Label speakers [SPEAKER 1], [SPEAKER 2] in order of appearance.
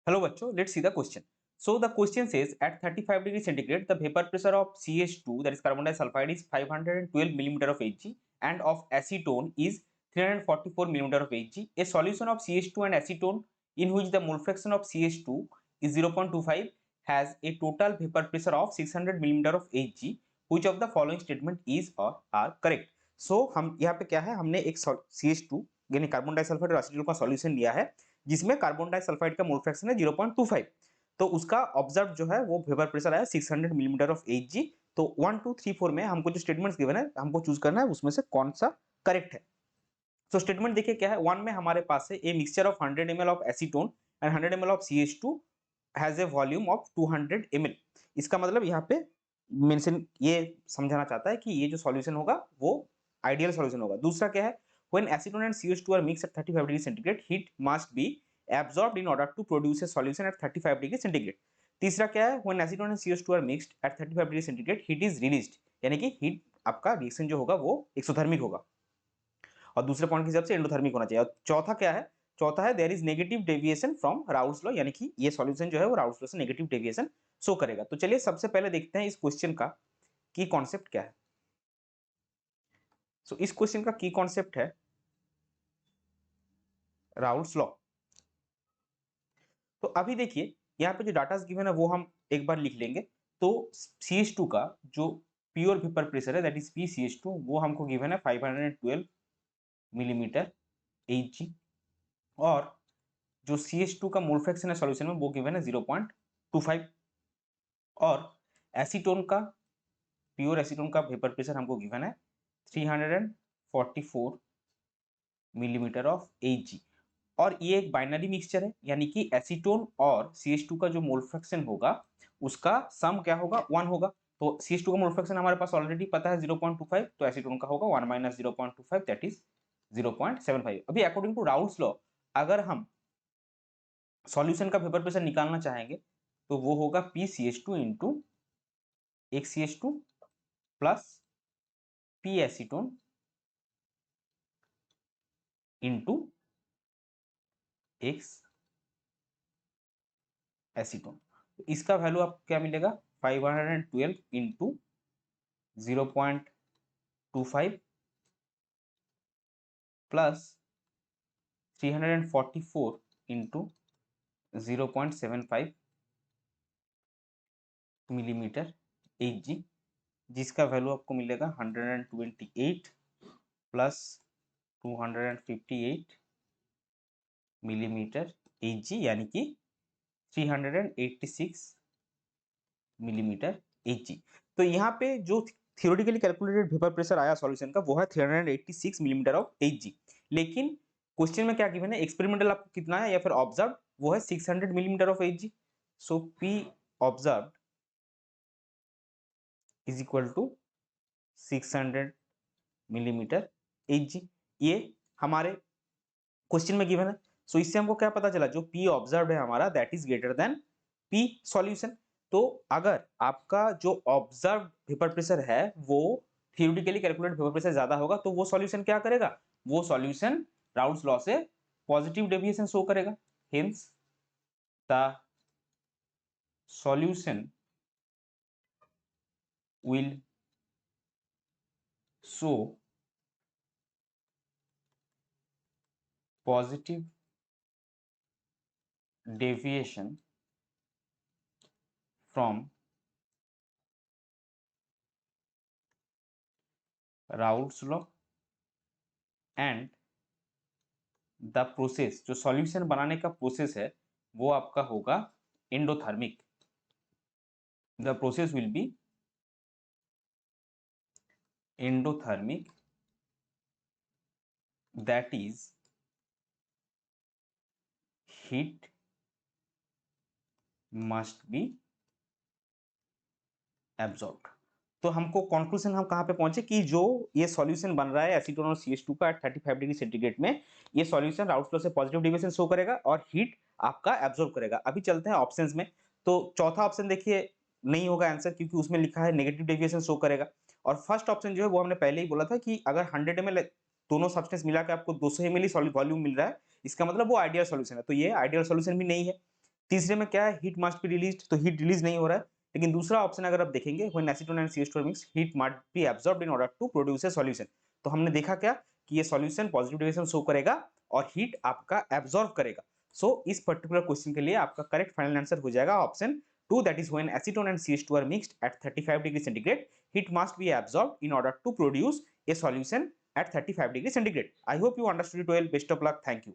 [SPEAKER 1] Hello बच्चों, let's see the question. So the question says at 35 degree centigrade the vapor pressure of CH2, that is carbon disulfide, is 512 millimeter of Hg and of acetone is 344 millimeter of Hg. A solution of CH2 and acetone in which the mole fraction of CH2 is 0.25 has a total vapor pressure of 600 millimeter of Hg. Which of the following statement is or are correct? So हम यहाँ पे क्या है, हमने एक CH2 यानी carbon disulphide और acetone का सॉल्यूशन लिया है जिसमें कार्बन डाइसल्फाइड का मोल फ्रैक्शन है 0.25। तो उसका ऑब्जर्व जो है वो वेपर प्रेशर आया 600 मिलीमीटर ऑफ Hg। तो 1 2 3 4 में हमको जो स्टेटमेंट्स गिवन है हमको चूज करना है उसमें से कौन सा करेक्ट है। तो स्टेटमेंट देखिए क्या है, 1 में हमारे पास है a mixture of 100 ml of acetone and 100 ml of CH2 has a volume of 200 ml। इसका मतलब यहाँ पे मेंशन ये समझाना चाहता है कि ये जो सॉल्यूशन होगा वो आइडियल सॉल्यूशन होगा। दूसरा क्या है, when acetone and CH2 are mixed at 35 degree centigrade, heat must be absorbed in order to produce a solution at 35 degree centigrade। तीसरा क्या है, when acetone and CH2 are mixed at 35 degree centigrade, heat is released, यानी कि heat आपका reaction जो होगा वो exothermic होगा और दूसरे पॉइंट के हिसाब से एंडोथर्मिक होना चाहिए। और चौथा क्या है, चौथा है there is negative deviation from Raoult's law, यानी कि ये सॉल्यूशन जो है वो राउल्स लॉ से नेगेटिव डेविएशन शो करेगा। तो चलिए सबसे पहले देखते हैं इस क्वेश्चन का की कॉन्सेप्ट क्या है। सो इस क्वेश्चन का की कॉन्सेप्ट है राउल्स लॉ। तो अभी देखिए यहाँ पे जो डाटा गिवन है वो हम एक बार लिख लेंगे। तो CH2 का जो प्योर वेपर प्रेशर है दैट इज PCH2 वो हमको गिवन है 512 मिलीमीटर Hg और जो CH2 का मोल फ्रैक्शन है सॉल्यूशन में वो गिवन है 0.25 और एसीटोन का प्योर एसीटोन का वेपर प्रेशर हमको गिवन है 344 मिलीमीटर ऑफ Hg और ये एक बाइनरी मिक्सचर है, यानी कि एसीटोन और CH2 का जो मोल फ्रैक्शन होगा उसका सम क्या होगा 1 होगा। तो CH2 का मोल फ्रैक्शन हमारे पास ऑलरेडी पता है 0.25, तो एसीटोन का होगा 1 माइनस 0.25 दैट इज 0.75। अभी अकॉर्डिंग टू राउल्स लॉ अगर हम सॉल्यूशन का वेपर प्रेशर निकालना चाहेंगे तो वो होगा PCH2 इंटू एक CH2 plus P acetone into x acetone. इसका वैल्यू आपको क्या मिलेगा 512 into 0.25 plus 344 into 0.75 millimetre Hg, जिसका वैल्यू आपको मिलेगा 128 प्लस 258 मिलीमीटर Hg, यानी कि 386 मिलीमीटर Hg। तो यहाँ पे जो थियोरेटिकली कैलकुलेटेड वेपर प्रेशर आया सॉल्यूशन का वो है 386 मिलीमीटर ऑफ Hg, लेकिन क्वेश्चन में क्या गिवन है एक्सपेरिमेंटल आपको कितना है या फिर ऑब्जर्व वो है 600 millimetre of Hg। So P observe is equal to 600 millimetre Hg, ये हमारे क्वेश्चन में गिवन है। सो इससे हमको क्या पता चला, जो P ऑब्जर्व है हमारा that is greater than P solution. तो अगर आपका जो ऑब्जर्व वेपर प्रेशर है वो थियोरेटिकली कैलकुलेटेड वेपर प्रेशर ज्यादा होगा तो वो सॉल्यूशन क्या करेगा, वो सॉल्यूशन राउल्स लॉ से पॉजिटिव डेविएशन शो करेगा। Hence the solution will show positive deviation from Raoult's law and the process, जो सॉल्यूशन बनाने का प्रोसेस है वो आपका होगा endothermic. The process will be endothermic that is heat must be absorbed. तो हमको कंक्लूजन हम कहां पे पहुंचे कि जो ये सॉल्यूशन बन रहा है एसीटोन और CH2 का 35 डिग्री सेंटीग्रेड में, ये सॉल्यूशन राउल्स लॉ से पॉजिटिव डेविएशन शो करेगा और हीट आपका एब्जॉर्ब करेगा। अभी चलते हैं ऑप्शंस में। तो चौथा ऑप्शन देखिए नहीं होगा आंसर, क्योंकि उसमें लिखा है नेगेटिव डेविएशन शो करेगा। और फर्स्ट ऑप्शन जो है वो हमने पहले ही बोला था कि अगर 100 ml दोनों सब्सटेंस मिला के आपको 200 ml ही वॉल्यूम मिल रहा है, इसका मतलब वो आइडियल सॉल्यूशन है, तो ये आइडियल सॉल्यूशन भी नहीं है। तीसरे में क्या है, हीट मस्ट बी रिलीज्ड, तो हीट रिलीज नहीं हो रहा है। लेकिन दूसरा ऑप्शन अगर आप देखेंगे, when acetone and CH2 are mixed, heat must be absorbed in order to produce a solution. तो हमने देखा क्या कि ये सॉल्यूशन पॉजिटिव डेविएशन शो करेगा और हीट आपका एब्जॉर्ब करेगा। सो इस पर्टिकुलर क्वेश्चन के लिए आपका करेक्ट फाइनल आंसर हो जाएगा option 2, that is when acetone and CH2 are mixed at 35 degree centigrade, heat must be absorbed in order to produce a solution at 35 degree centigrade. I hope you understood it well. Best of luck. Thank you.